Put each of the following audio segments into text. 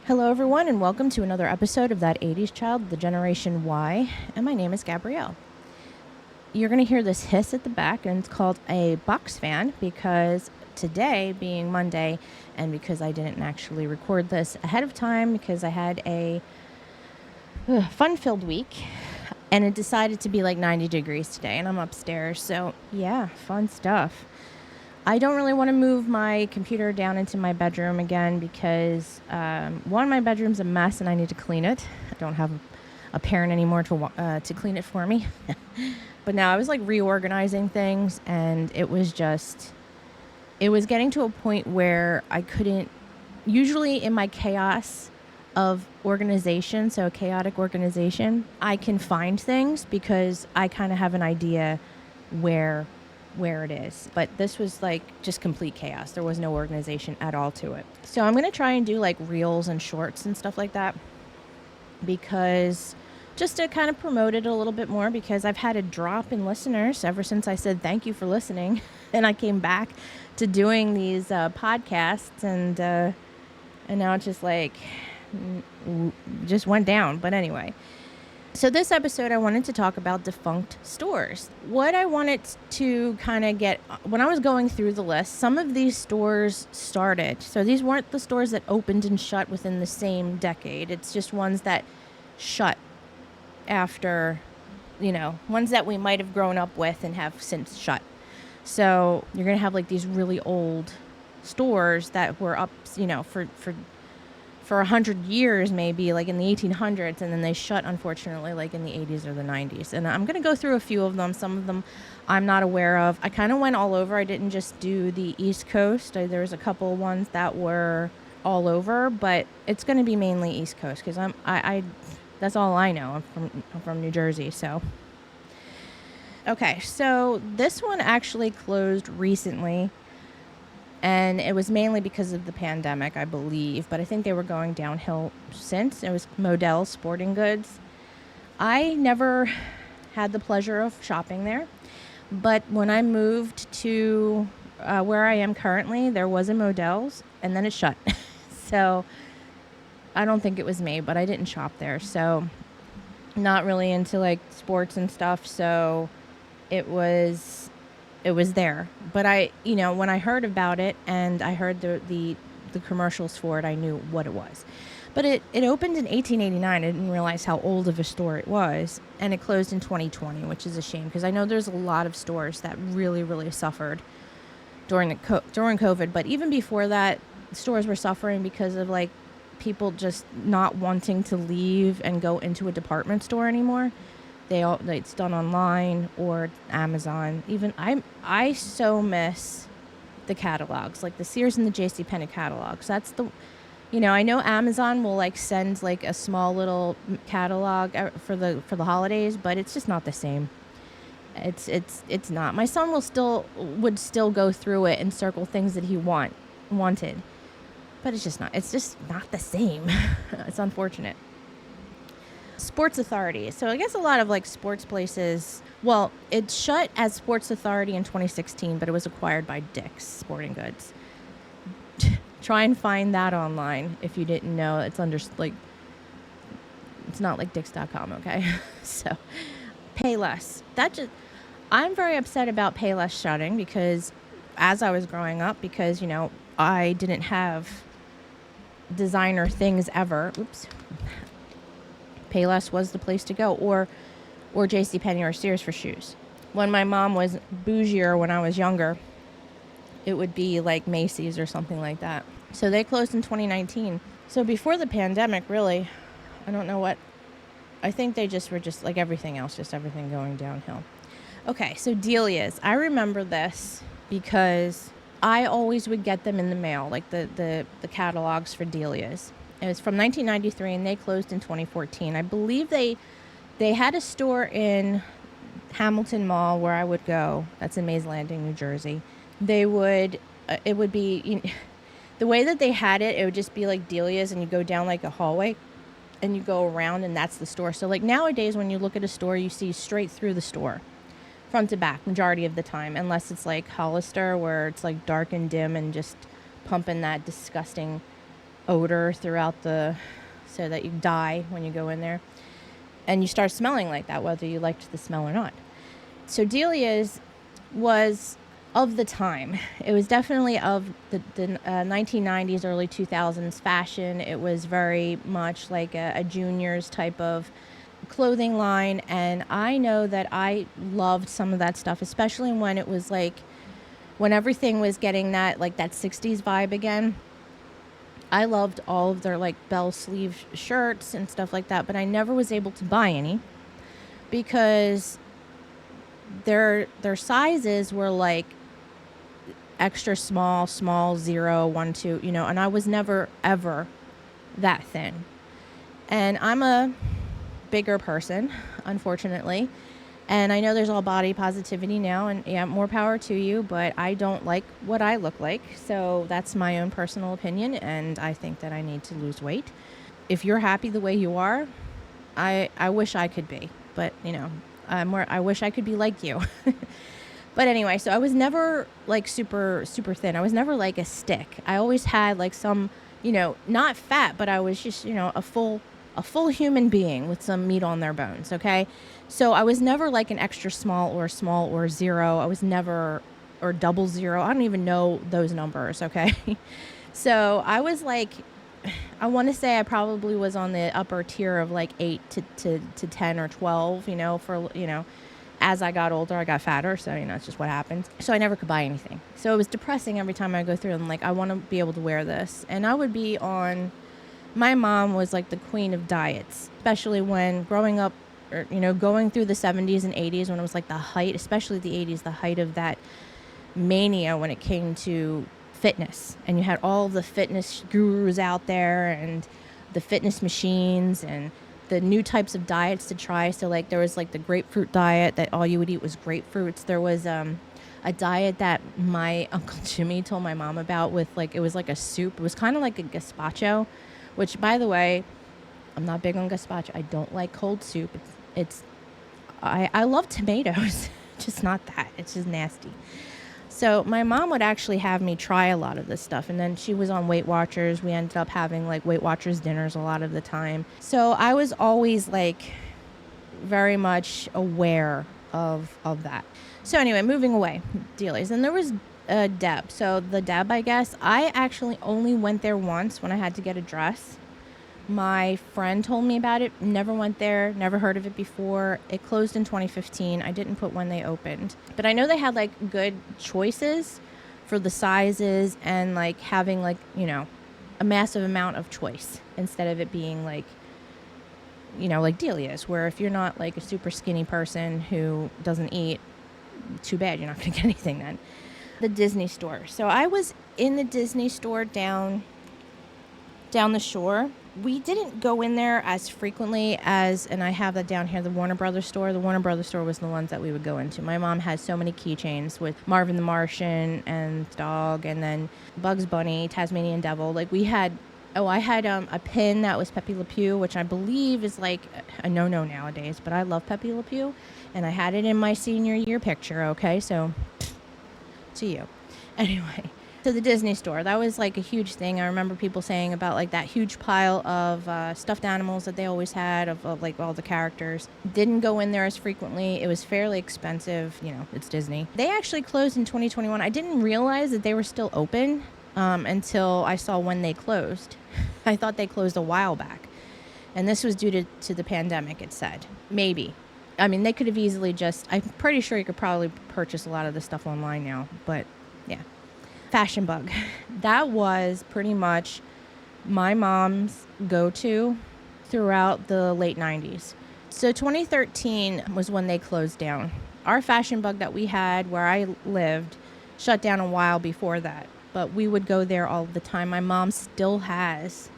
Hello, everyone, and welcome to another episode of That 80s Child, the Generation Y, and my name is Gabrielle. You're going to hear this hiss at the back, and it's called a box fan because today, being Monday, and because I didn't actually record this ahead of time because I had a fun-filled week, and it decided to be like 90 degrees today, and I'm upstairs, so yeah, fun stuff. I don't really want to move my computer down into my bedroom again because, one, my bedroom's a mess and I need to clean it. I don't have a parent anymore to clean it for me. But now I was like reorganizing things, and it was getting to a point where I couldn't, usually in my chaos of organization, so chaotic organization, I can find things because I kind of have an idea where it is. But this was like just complete chaos. There was no organization at all to it. So I'm going to try and do like reels and shorts and stuff like that because just to kind of promote it a little bit more, because I've had a drop in listeners ever since I said thank you for listening. And I came back to doing these podcasts and now it's just like just went down. But anyway, so this episode, I wanted to talk about defunct stores. What I wanted to kind of get, when I was going through the list, some of these stores started. So these weren't the stores that opened and shut within the same decade. It's just ones that shut after, ones that we might have grown up with and have since shut. So you're going to have like these really old stores that were up, for 100 years, maybe like in the 1800s, and then they shut, unfortunately, like in the 80s or the 90s. And I'm going to go through a few of them. Some of them I'm not aware of. I kind of went all over. I didn't just do the East Coast. There was a couple ones that were all over, but it's going to be mainly East Coast because I that's all I know. I'm from New Jersey, so. Okay, so this one actually closed recently. And it was mainly because of the pandemic, I believe. But I think they were going downhill since. It was Modell's Sporting Goods. I never had the pleasure of shopping there. But when I moved to where I am currently, there was a Modell's. And then it shut. So I don't think it was me, but I didn't shop there. So not really into like sports and stuff. So it was there. But when I heard about it and I heard the commercials for it, I knew what it was. But it opened in 1889. I didn't realize how old of a store it was. And it closed in 2020, which is a shame because I know there's a lot of stores that really, really suffered during COVID. But even before that, stores were suffering because of like people just not wanting to leave and go into a department store anymore. It's done online or Amazon. Even I so miss the catalogs, like the Sears and the JCPenney catalogs. That's I know Amazon will like send like a small little catalog for the holidays, but it's just not the same. It's not. My son would still go through it and circle things that he wanted, but it's just not the same. It's unfortunate. Sports Authority. So I guess a lot of like sports places, well, it shut as Sports Authority in 2016, but it was acquired by Dick's Sporting Goods. Try and find that online if you didn't know. It's under like, it's not like Dicks.com, okay? So Payless. I'm very upset about Payless shutting because as I was growing up, because, I didn't have designer things ever. Oops. Payless was the place to go, or JCPenney or Sears for shoes. When my mom was bougier when I was younger, it would be like Macy's or something like that. So they closed in 2019. So before the pandemic, really, I don't know what. I think they just were just like everything else, just everything going downhill. Okay, so Delia's. I remember this because I always would get them in the mail, like the catalogs for Delia's. It was from 1993, and they closed in 2014. I believe they had a store in Hamilton Mall where I would go. That's in Mays Landing, New Jersey. It would be, the way that they had it, it would just be like Delia's, and you go down like a hallway, and you go around, and that's the store. So like nowadays, when you look at a store, you see straight through the store, front to back, majority of the time, unless it's like Hollister, where it's like dark and dim and just pumping that disgusting odor throughout so that you die when you go in there. And you start smelling like that, whether you liked the smell or not. So Delia's was of the time. It was definitely of the 1990s, early 2000s fashion. It was very much like a juniors type of clothing line. And I know that I loved some of that stuff, especially when it was like, when everything was getting that 60s vibe again. I loved all of their like bell sleeve shirts and stuff like that, but I never was able to buy any because their sizes were like extra small, 0, 1, 2, and I was never ever that thin. And I'm a bigger person, unfortunately. And I know there's all body positivity now, and yeah, more power to you, but I don't like what I look like. So that's my own personal opinion, and I think that I need to lose weight. If you're happy the way you are, I wish I could be, but I wish I could be like you. But anyway, so I was never like super thin. I was never like a stick. I always had like some, not fat, but I was just, a full human being with some meat on their bones, okay? So I was never like an extra small or 0. I was never, or 00. I don't even know those numbers, okay? So I was like, I want to say I probably was on the upper tier of like 8 to 10 or 12, as I got older, I got fatter. So, it's just what happens. So I never could buy anything. So it was depressing every time I go through and like, I want to be able to wear this. And I would be on, my mom was like the queen of diets, especially when growing up, or, going through the 70s and 80s when it was like the height, especially the 80s, the height of that mania when it came to fitness. And you had all the fitness gurus out there and the fitness machines and the new types of diets to try. So like there was like the grapefruit diet that all you would eat was grapefruits. There was a diet that my Uncle Jimmy told my mom about with like, it was like a soup. It was kind of like a gazpacho, which by the way, I'm not big on gazpacho. I don't like cold soup. I love tomatoes, just not that. It's just nasty. So my mom would actually have me try a lot of this stuff. And then she was on Weight Watchers. We ended up having like Weight Watchers dinners a lot of the time. So I was always like very much aware of that. So anyway, moving away, Dealers. And there was Deb. So the Deb, I guess, I actually only went there once when I had to get a dress. My friend told me about it, never went there, never heard of it before. It closed in 2015. I didn't put when they opened. But I know they had like good choices for the sizes and like having like, a massive amount of choice instead of it being like, like Delia's, where if you're not like a super skinny person who doesn't eat, too bad, you're not going to get anything then. The Disney store. So I was in the Disney store down the shore. We didn't go in there as frequently as, and I have that down here, the Warner Brothers store. The Warner Brothers store was the ones that we would go into. My mom has so many keychains with Marvin the Martian and Dog, and then Bugs Bunny, Tasmanian Devil. Like we had, I had a pin that was Pepe Le Pew, which I believe is like a no-no nowadays, but I love Pepe Le Pew, and I had it in my senior year picture, okay? So, to you. Anyway. To the Disney store. That was like a huge thing. I remember people saying about like that huge pile of stuffed animals that they always had of like all the characters. Didn't go in there as frequently. It was fairly expensive. It's Disney. They actually closed in 2021. I didn't realize that they were still open until I saw when they closed. I thought they closed a while back. And this was due to the pandemic, it said. Maybe. I mean, they could have easily I'm pretty sure you could probably purchase a lot of this stuff online now. But yeah. Fashion Bug. That was pretty much my mom's go-to throughout the late 90s. So 2013 was when they closed down. Our Fashion Bug that we had where I lived shut down a while before that, but we would go there all the time. My mom still has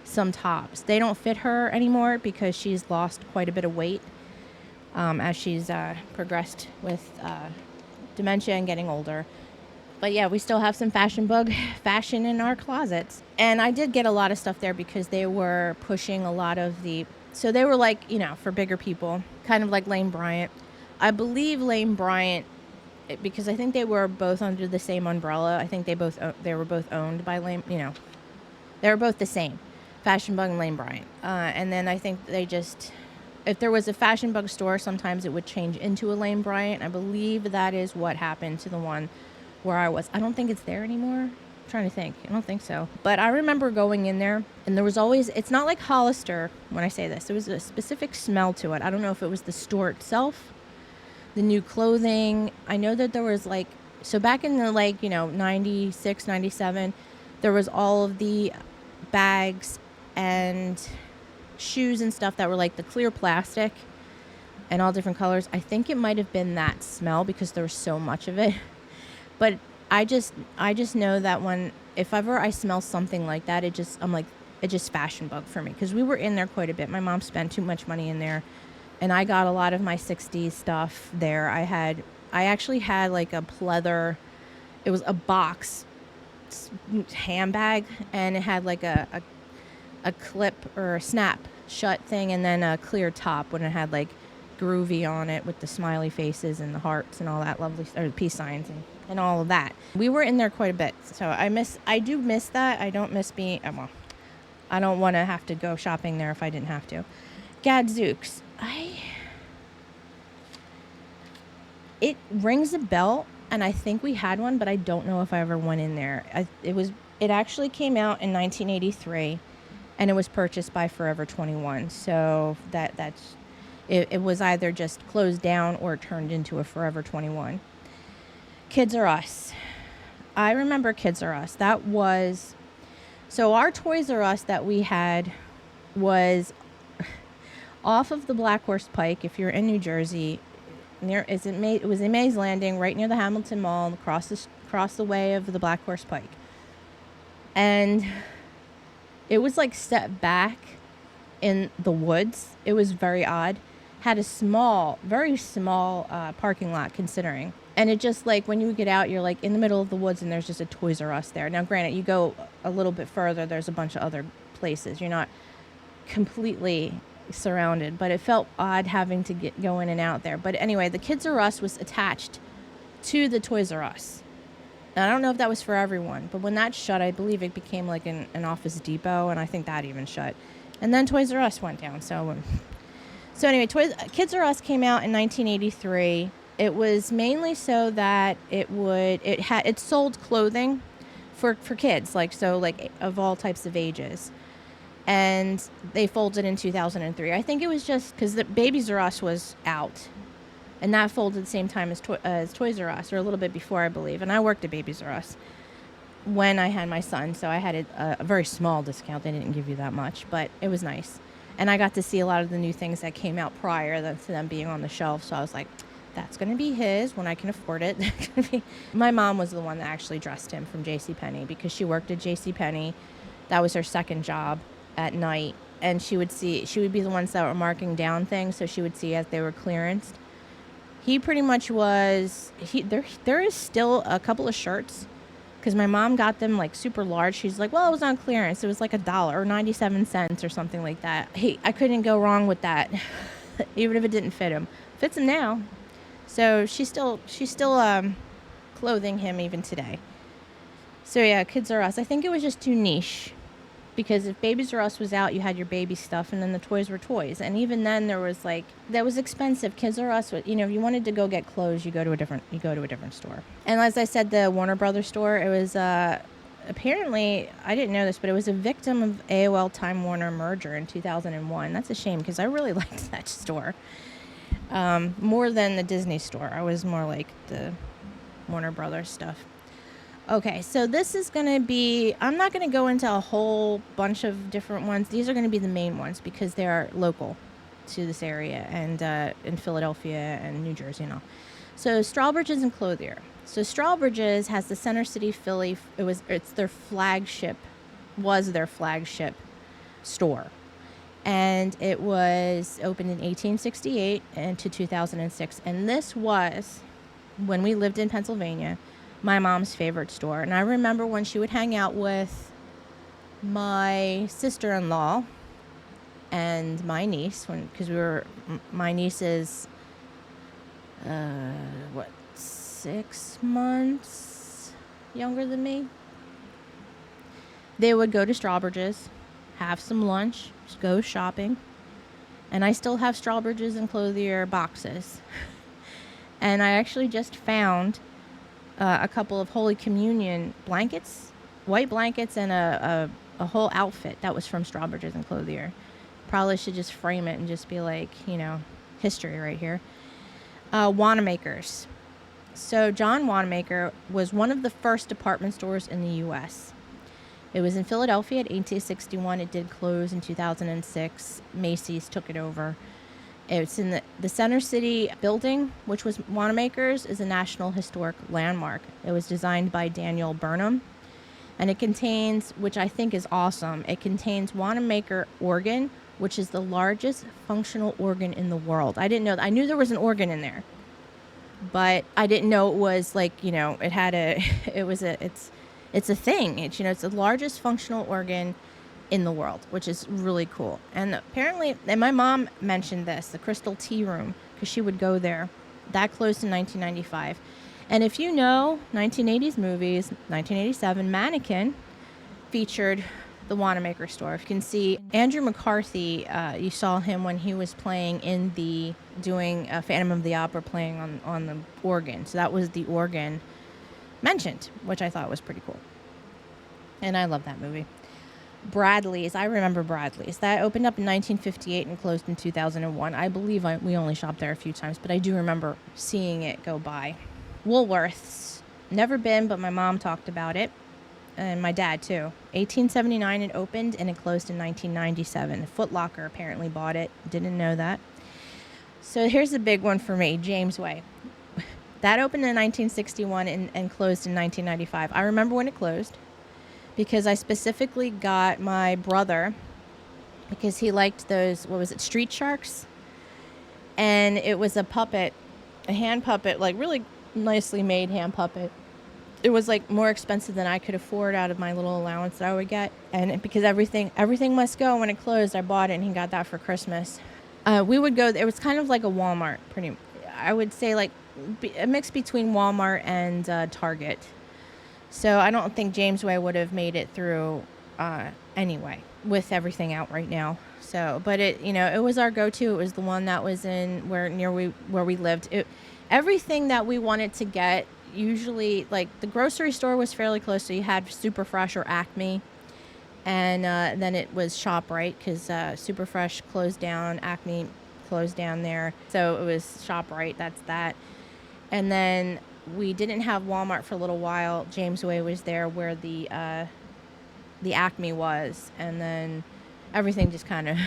some tops. They don't fit her anymore because she's lost quite a bit of weight as she's progressed with dementia and getting older. But yeah, we still have some Fashion Bug fashion in our closets. And I did get a lot of stuff there because they were pushing a lot of so they were like, for bigger people, kind of like Lane Bryant. I believe Lane Bryant, because I think they were both under the same umbrella. I think they were both owned by Lane, They were both the same, Fashion Bug and Lane Bryant. And then I think they just, if there was a Fashion Bug store, sometimes it would change into a Lane Bryant. I believe that is what happened to the one where I was. I don't think it's there anymore. I'm trying to think. I don't think so. But I remember going in there, and there was always, it's not like Hollister when I say this. There was a specific smell to it. I don't know if it was the store itself, the new clothing. I know that there was like, so back in the 96, 97, there was all of the bags and shoes and stuff that were like the clear plastic and all different colors. I think it might have been that smell because there was so much of it. But I just know that if ever I smell something like that, it just Fashion Bug for me, because we were in there quite a bit. My mom spent too much money in there, and I got a lot of my 60s stuff there. I actually had like a pleather, it was a box handbag, and it had like a clip or a snap shut thing, and then a clear top when it had like groovy on it with the smiley faces and the hearts and all that lovely, or peace signs and all of that. We were in there quite a bit, so I do miss that. I don't miss being, well, I don't want to have to go shopping there if I didn't have to. Gadzooks, it rings a bell, and I think we had one, but I don't know if I ever went in there. It actually came out in 1983, and it was purchased by Forever 21. So it was either just closed down or turned into a Forever 21. Kids R Us. I remember Kids R Us. So our Toys R Us that we had was off of the Black Horse Pike. If you're in New Jersey, it was in Mays Landing, right near the Hamilton Mall, across the way of the Black Horse Pike. And it was like set back in the woods. It was very odd. Had a very small parking lot considering. And it just like when you get out, you're like in the middle of the woods and there's just a Toys R Us there. Now, granted, you go a little bit further, there's a bunch of other places. You're not completely surrounded, but it felt odd having to go in and out there. But anyway, the Kids R Us was attached to the Toys R Us. And I don't know if that was for everyone, but when that shut, I believe it became like an Office Depot, and I think that even shut. And then Toys R Us went down. So anyway, Kids R Us came out in 1983. It was mainly so that it sold clothing for kids, like of all types of ages. And they folded in 2003. I think it was just because the Babies R Us was out, and that folded at the same time as Toys R Us, or a little bit before, I believe. And I worked at Babies R Us when I had my son, so I had a very small discount. They didn't give you that much, but it was nice. And I got to see a lot of the new things that came out prior to them being on the shelf. So I was like, that's going to be his when I can afford it. My mom was the one that actually dressed him from JCPenney, because she worked at JCPenney. That was her second job at night. And she would be the ones that were marking down things, so she would see as they were clearanced. He pretty much was, there is still a couple of shirts, because my mom got them like super large. She's like, well, it was on clearance. It was like $1 or 97 cents or something like that. I couldn't go wrong with that, even if it didn't fit him. Fits him now. So she's still clothing him even today. So yeah, Kids R Us. I think it was just too niche, because if Babies R Us was out, you had your baby stuff, and then the toys were toys. And even then, that was expensive. Kids R Us, if you wanted to go get clothes, you go to a different store. And as I said, the Warner Brothers store, it was apparently, I didn't know this, but it was a victim of AOL Time Warner merger in 2001. That's a shame, because I really liked that store. More than the Disney store. I was more like the Warner Brothers stuff. Okay, so this is going to be, I'm not going to go into a whole bunch of different ones. These are going to be the main ones because they are local to this area, and in Philadelphia and New Jersey and all. So Strawbridge's and Clothier. So Strawbridge's has the Center City, Philly. It's their flagship store. And it was opened in 1868 and to 2006. And this was, when we lived in Pennsylvania, my mom's favorite store. And I remember when she would hang out with my sister-in-law and my niece, because my niece is, 6 months younger than me. They would go to Strawbridge's, have some lunch, go shopping, and I still have Strawbridge's and Clothier boxes. And I actually just found a couple of Holy Communion blankets, white blankets, and a whole outfit that was from Strawbridge's and Clothier. Probably should just frame it and just be like, history right here. Wanamaker's. So John Wanamaker was one of the first department stores in the U.S. It was in Philadelphia at 1861. It did close in 2006. Macy's took it over. It's in the Center City building, which was Wanamaker's, is a National Historic Landmark. It was designed by Daniel Burnham. And it contains, which I think is awesome, it contains Wanamaker organ, which is the largest functional organ in the world. I didn't know that. I knew there was an organ in there, but I didn't know it was like, it had it's a thing. It's the largest functional organ in the world, which is really cool. And apparently, and my mom mentioned this, the Crystal Tea Room, because she would go there. That closed in 1995. And if you know 1980s movies, 1987, Mannequin featured the Wanamaker store. You can see Andrew McCarthy, you saw him when he was playing doing Phantom of the Opera, playing on the organ. So that was the organ mentioned, which I thought was pretty cool. And I love that movie. Bradley's, I remember Bradley's. That opened up in 1958 and closed in 2001. I believe we only shopped there a few times, but I do remember seeing it go by. Woolworth's, never been, but my mom talked about it, and my dad too. 1879 it opened, and it closed in 1997. Foot Locker apparently bought it. Didn't know that. So here's the big one for me, Jamesway. That opened in 1961 and closed in 1995. I remember when it closed because I specifically got my brother, because he liked those, Street Sharks? And it was a puppet, a hand puppet, like really nicely made hand puppet. It was like more expensive than I could afford out of my little allowance that I would get. And because everything must go, when it closed, I bought it, and he got that for Christmas. We would go, it was kind of like a Walmart, I would say like a mix between Walmart and Target. So I don't think Jamesway would have made it through anyway with everything out right now. So, but it was our go-to. It was the one that was where we lived. Everything that we wanted to get, usually, like the grocery store was fairly close, so you had Super Fresh or Acme, and then it was ShopRite, because Super Fresh closed down, Acme closed down there, so it was ShopRite. That's that. And then we didn't have Walmart for a little while. Jamesway was there where the Acme was, and then everything just kind of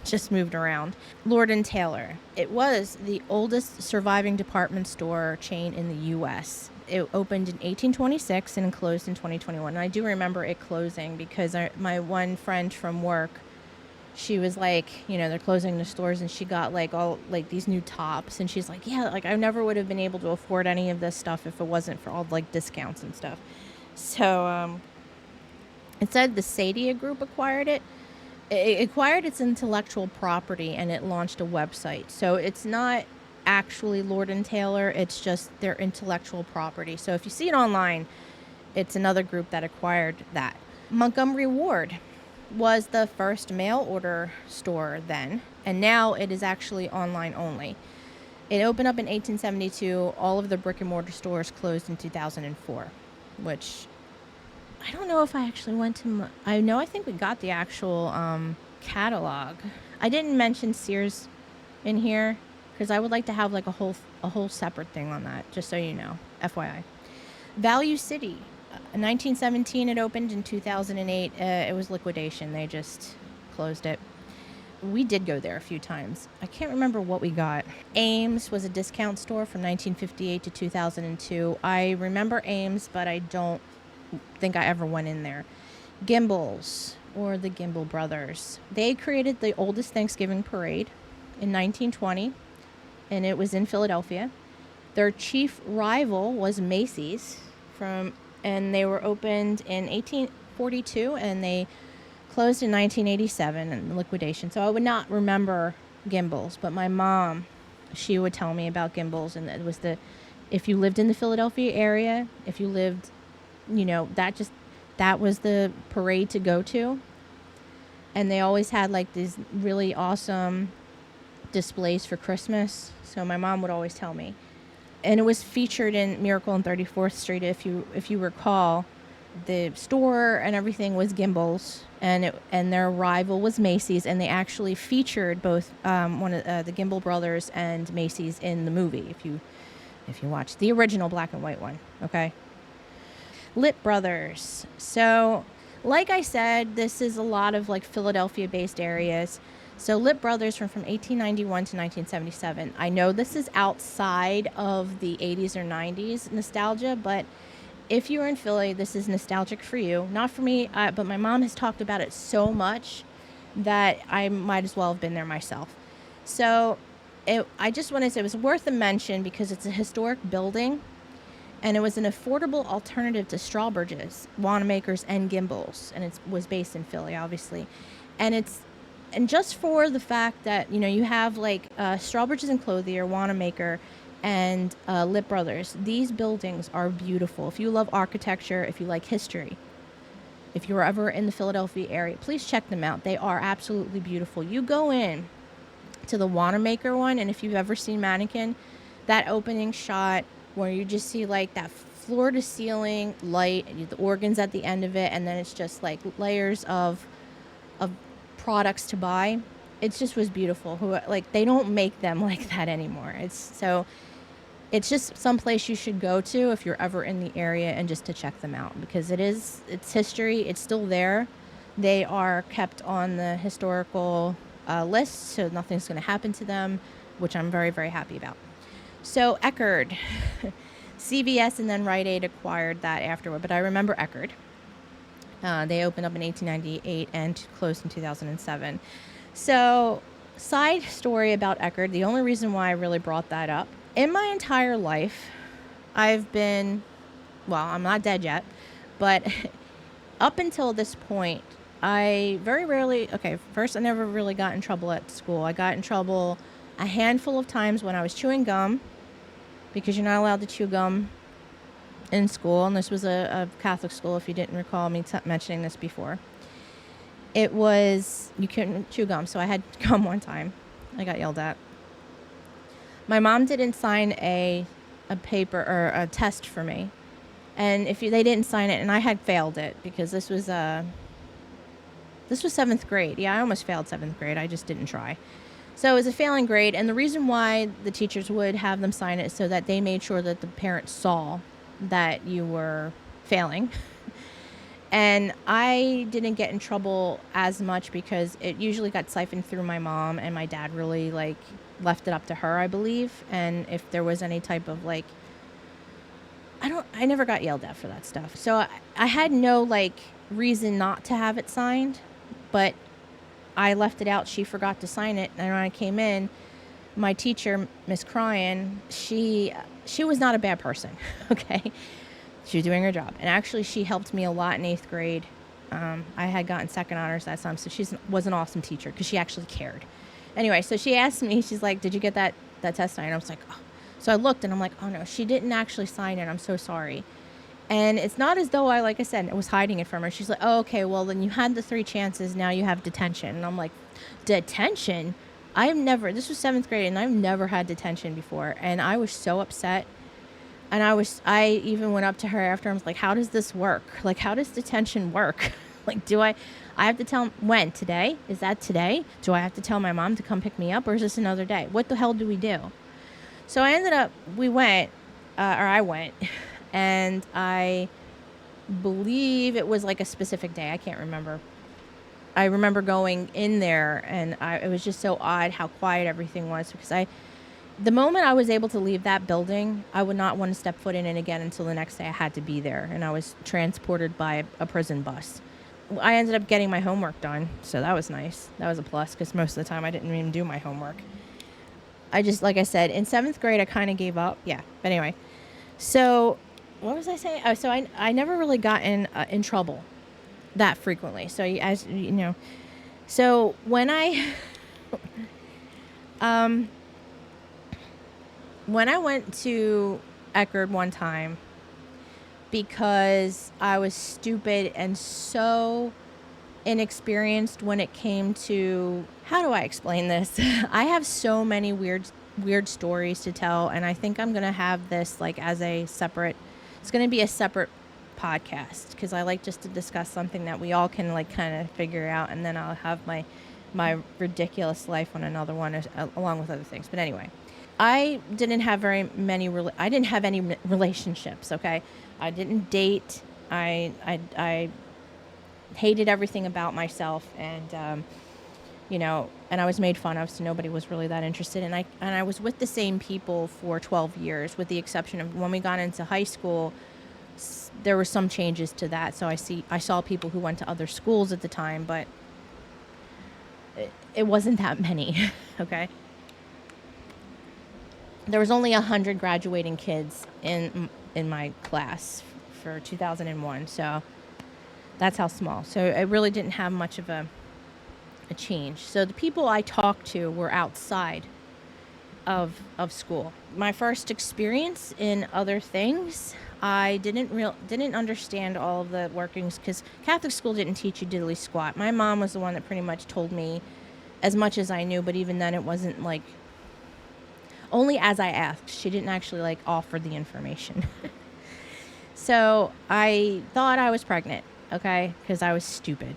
just moved around. Lord & Taylor. It was the oldest surviving department store chain in the U.S. It opened in 1826 and closed in 2021. And I do remember it closing because my one friend from work, she was like, they're closing the stores, and she got like all like these new tops, and she's like, yeah, like I never would have been able to afford any of this stuff if it wasn't for all like discounts and stuff. So it said the Sadia Group acquired it. It acquired its intellectual property, and it launched a website. So it's not actually Lord & Taylor, it's just their intellectual property. So if you see it online, it's another group that acquired that. Montgomery Ward was the first mail order store then, and now it is actually online only. It opened up in 1872. All of the brick and mortar stores closed in 2004, which I don't know if I actually went to. I think we got the actual catalog. I didn't mention Sears in here because I would like to have like a whole separate thing on that, just so you know, FYI. Value City. In 1917 it opened. In 2008 it was liquidation. They just closed it. We did go there a few times. I can't remember what we got. Ames was a discount store from 1958 to 2002. I remember Ames, but I don't think I ever went in there. Gimbel's, or the Gimbel Brothers. They created the oldest Thanksgiving parade in 1920, and it was in Philadelphia. Their chief rival was Macy's, and they were opened in 1842, and they closed in 1987 in liquidation. So I would not remember Gimbel's, but my mom, she would tell me about Gimbel's, and it was if you lived in the Philadelphia area, if you lived, that was the parade to go to. And they always had like these really awesome displays for Christmas. So my mom would always tell me. And it was featured in Miracle on 34th Street. If you recall, the store and everything was Gimbel's, and their rival was Macy's, and they actually featured both one of the Gimbel brothers and Macy's in the movie. If you watch the original black and white one, okay. Lit Brothers. So, like I said, this is a lot of like Philadelphia-based areas. So Lit Brothers from 1891 to 1977. I know this is outside of the 80s or 90s nostalgia, but if you're in Philly, this is nostalgic for you. Not for me, but my mom has talked about it so much that I might as well have been there myself. So I just want to say it was worth a mention because it's a historic building, and it was an affordable alternative to Strawbridge's, Wanamaker's, and Gimbel's, and it was based in Philly, obviously. And just for the fact that, you know, you have like Strawbridge's and Clothier, Wanamaker, and Lit Brothers. These buildings are beautiful. If you love architecture, if you like history, if you're ever in the Philadelphia area, please check them out. They are absolutely beautiful. You go in to the Wanamaker one, and if you've ever seen Mannequin, that opening shot where you just see like that floor to ceiling light, and the organs at the end of it, and then it's just like layers of products to buy. It just was beautiful. Like, they don't make them like that anymore. It's just someplace you should go to if you're ever in the area, and just to check them out, because it's history. It's still there. They are kept on the historical list, so nothing's going to happen to them, which I'm very, very happy about. So Eckerd, CVS and then Rite Aid acquired that afterward, but I remember Eckerd. They opened up in 1898 and closed in 2007. So, side story about Eckerd, the only reason why I really brought that up, in my entire life, I'm not dead yet, but up until this point, I very rarely, first I never really got in trouble at school. I got in trouble a handful of times when I was chewing gum, because you're not allowed to chew gum in school, and this was a Catholic school, if you didn't recall me mentioning this before. It was, you couldn't chew gum, so I had gum one time. I got yelled at. My mom didn't sign a paper or a test for me, and they didn't sign it, and I had failed it, because this was 7th grade. Yeah, I almost failed 7th grade. I just didn't try. So it was a failing grade, and the reason why the teachers would have them sign it is so that they made sure that the parents saw that you were failing. And I didn't get in trouble as much because it usually got siphoned through my mom, and my dad really like left it up to her, I believe. And if there was any type of like, I never got yelled at for that stuff. So I had no like reason not to have it signed, but I left it out. She forgot to sign it. And when I came in, my teacher, Miss Cryan, she was not a bad person. Okay. She was doing her job. And actually, she helped me a lot in 8th grade. I had gotten second honors that time, so she was an awesome teacher because she actually cared. Anyway, so she asked me, she's like, did you get that test signed? I was like, oh. So I looked, and I'm like, oh, no, she didn't actually sign it. I'm so sorry. And it's not as though like I said, I was hiding it from her. She's like, oh, okay, well, then you had the 3 chances. Now you have detention. And I'm like, detention? This was 7th grade, and I've never had detention before. And I was so upset. And I even went up to her after. I was like, how does this work? Like, how does detention work? Like, do I have to tell, when? Today? Is that today? Do I have to tell my mom to come pick me up, or is this another day? What the hell do we do? So I went, and I believe it was like a specific day. I can't remember. I remember going in there, and it was just so odd how quiet everything was, because the moment I was able to leave that building, I would not want to step foot in it again until the next day I had to be there, and I was transported by a prison bus. I ended up getting my homework done, so that was nice. That was a plus, because most of the time I didn't even do my homework. Like I said, in 7th grade, I kind of gave up. Yeah, but anyway. So, what was I saying? Oh, so I never really got in trouble that frequently. So, as you know, so when I when I went to Eckerd one time, because I was stupid and so inexperienced when it came to, how do I explain this? I have so many weird stories to tell, and I think I'm going to have this like as a separate, it's going to be a separate podcast, because I like just to discuss something that we all can like kind of figure out, and then I'll have my ridiculous life on another one along with other things. But anyway, I didn't have very many I didn't have any relationships, okay? I didn't date. I hated everything about myself, and and I was made fun of, so nobody was really that interested. And I was with the same people for 12 years, with the exception of when we got into high school. There were some changes to that, so I saw people who went to other schools at the time, but it wasn't that many. Okay, there was only 100 graduating kids in my class for 2001, so that's how small. So it really didn't have much of a change. So the people I talked to were outside of school. My first experience in other things, I didn't understand all of the workings, because Catholic school didn't teach you diddly squat. My mom was the one that pretty much told me as much as I knew, but even then it wasn't like, only as I asked. She didn't actually like offer the information. So I thought I was pregnant, okay, because I was stupid.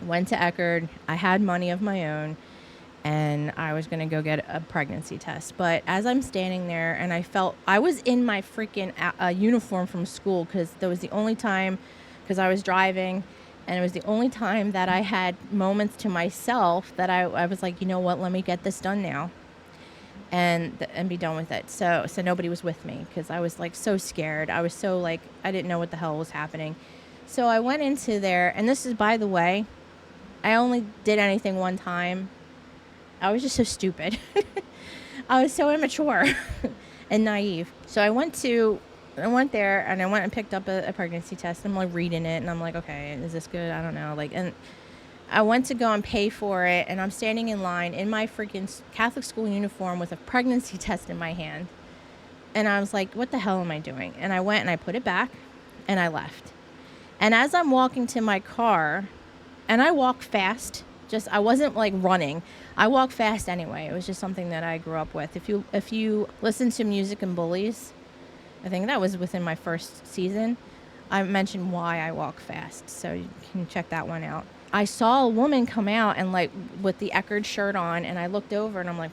Went to Eckerd. I had money of my own, and I was going to go get a pregnancy test. But as I'm standing there, and I was in my freaking uniform from school, because that was the only time, because I was driving, and it was the only time that I had moments to myself that I was like, you know what, let me get this done now and be done with it. So nobody was with me, because I was like so scared. I was so like, I didn't know what the hell was happening. So I went into there, and this is, by the way, I only did anything one time. I was just so stupid. I was so immature and naive. So I went there, and I went and picked up a pregnancy test. I'm like reading it, and I'm like, okay, is this good? I don't know. Like, and I went to go and pay for it, and I'm standing in line in my freaking Catholic school uniform with a pregnancy test in my hand. And I was like, what the hell am I doing? And I went and I put it back, and I left. And as I'm walking to my car, and I walk fast, I wasn't like running. I walk fast anyway. It was just something that I grew up with. If you listen to Music and Bullies, I think that was within my first season, I mentioned why I walk fast. So you can check that one out. I saw a woman come out and like with the Eckerd shirt on, and I looked over and I'm like,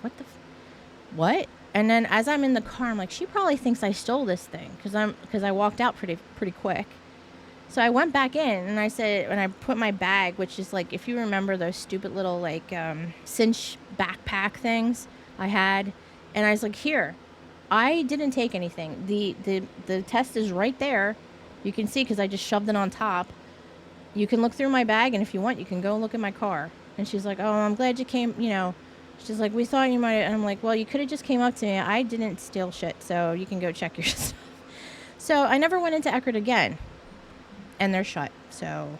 what? And then as I'm in the car, I'm like, she probably thinks I stole this thing, because I walked out pretty quick. So I went back in, and I said, and I put my bag, which is like, if you remember those stupid little like cinch backpack things I had, and I was like, here, I didn't take anything. The test is right there. You can see, because I just shoved it on top. You can look through my bag, and if you want, you can go look at my car. And she's like, oh, I'm glad you came, She's like, we thought you might, and I'm like, well, you could have just came up to me. I didn't steal shit, so you can go check your stuff. So I never went into Eckerd again. And they're shut, so.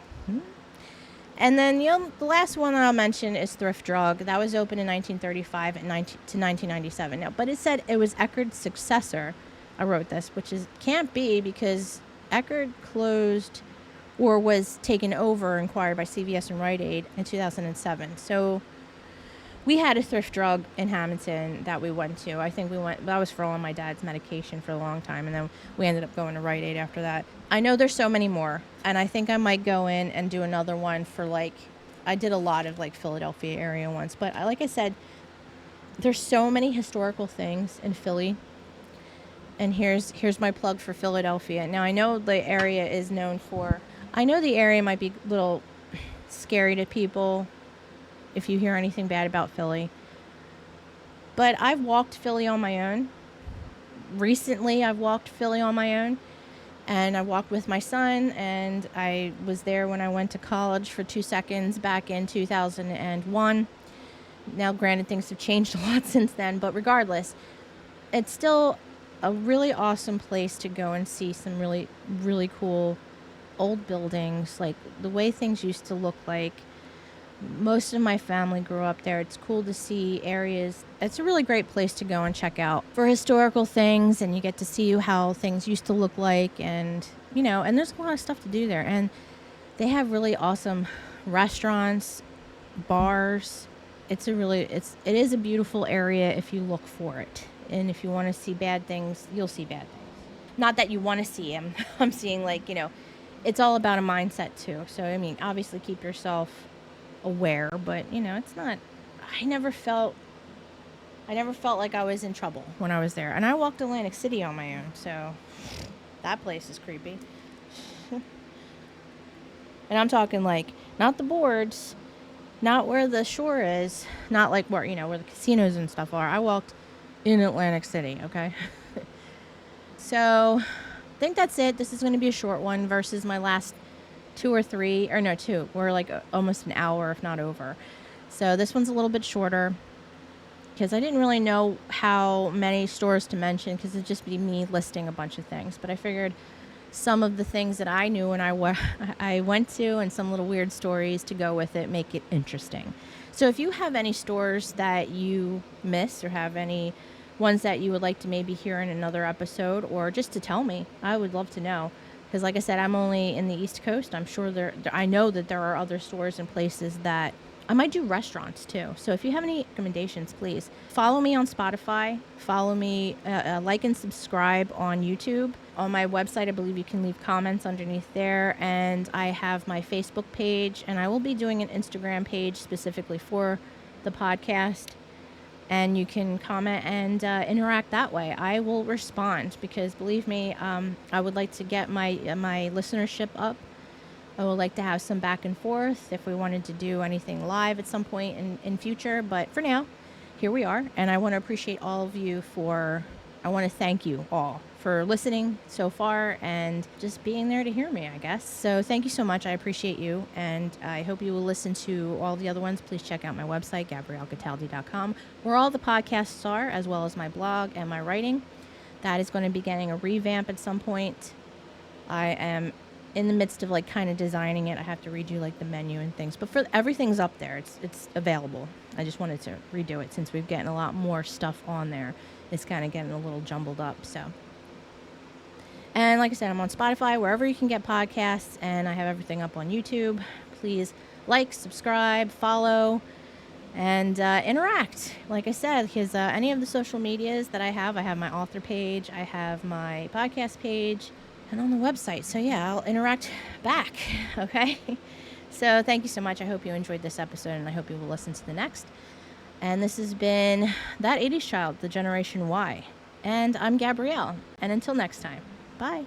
And then, the last one that I'll mention is Thrift Drug. That was open in 1935 to 1997. Now, but it said it was Eckerd's successor. I wrote this, which can't be, because Eckerd closed or was taken over and acquired by CVS and Rite Aid in 2007. So we had a Thrift Drug in Hamilton that we went to. I think that was for all of my dad's medication for a long time, and then we ended up going to Rite Aid after that. I know there's so many more, and I think I might go in and do another one for like, I did a lot of like Philadelphia area ones, but like I said, there's so many historical things in Philly, and here's my plug for Philadelphia. Now I know the area is known for, I know the area might be a little scary to people if you hear anything bad about Philly. But I've walked Philly on my own. Recently, I've walked Philly on my own. And I walked with my son, and I was there when I went to college for 2 seconds back in 2001. Now, granted, things have changed a lot since then, but regardless, it's still a really awesome place to go and see some really, really cool old buildings, like the way things used to look like Most of my family grew up there. It's cool to see areas. It's a really great place to go and check out for historical things, and you get to see how things used to look like, and and there's a lot of stuff to do there. And they have really awesome restaurants, bars. It is a beautiful area if you look for it. And if you want to see bad things, you'll see bad things. Not that you want to see them. I'm seeing it's all about a mindset too. So I mean, obviously keep yourself aware, but it's not. I never felt like I was in trouble when I was there. And I walked Atlantic City on my own, so that place is creepy. And I'm talking not the boards, not where the shore is, not like where where the casinos and stuff are. I walked in Atlantic City, okay? So I think that's it. This is going to be a short one versus my last 2 or 3, or no, 2. We're almost an hour, if not over. So this one's a little bit shorter because I didn't really know how many stores to mention because it'd just be me listing a bunch of things. But I figured some of the things that I knew and I went to, and some little weird stories to go with it, make it interesting. So if you have any stores that you miss or have any ones that you would like to maybe hear in another episode, or just to tell me, I would love to know. Because like I said, I'm only in the East Coast. I'm sure I know that there are other stores and places that I might do restaurants too. So if you have any recommendations, please follow me on Spotify. Follow me, like and subscribe on YouTube. On my website, I believe you can leave comments underneath there. And I have my Facebook page, and I will be doing an Instagram page specifically for the podcast. And you can comment and interact that way. I will respond because, believe me, I would like to get my listenership up. I would like to have some back and forth if we wanted to do anything live at some point in future. But for now, here we are. And I want to appreciate all of you I want to thank you all for listening so far and just being there to hear me, I guess. So thank you so much. I appreciate you. And I hope you will listen to all the other ones. Please check out my website, GabrielleCataldi.com, where all the podcasts are, as well as my blog and my writing. That is going to be getting a revamp at some point. I am in the midst of kind of designing it. I have to redo the menu and things, but everything's up there. It's available. I just wanted to redo it since we've gotten a lot more stuff on there. It's kind of getting a little jumbled up. So, and like I said, I'm on Spotify, wherever you can get podcasts, and I have everything up on YouTube. Please subscribe, follow, and interact. Like I said, because any of the social medias that I have my author page, I have my podcast page, and on the website. So yeah, I'll interact back. Okay. So thank you so much. I hope you enjoyed this episode, and I hope you will listen to the next. And this has been That 80s Child, the Generation Y. And I'm Gabrielle. And until next time, bye.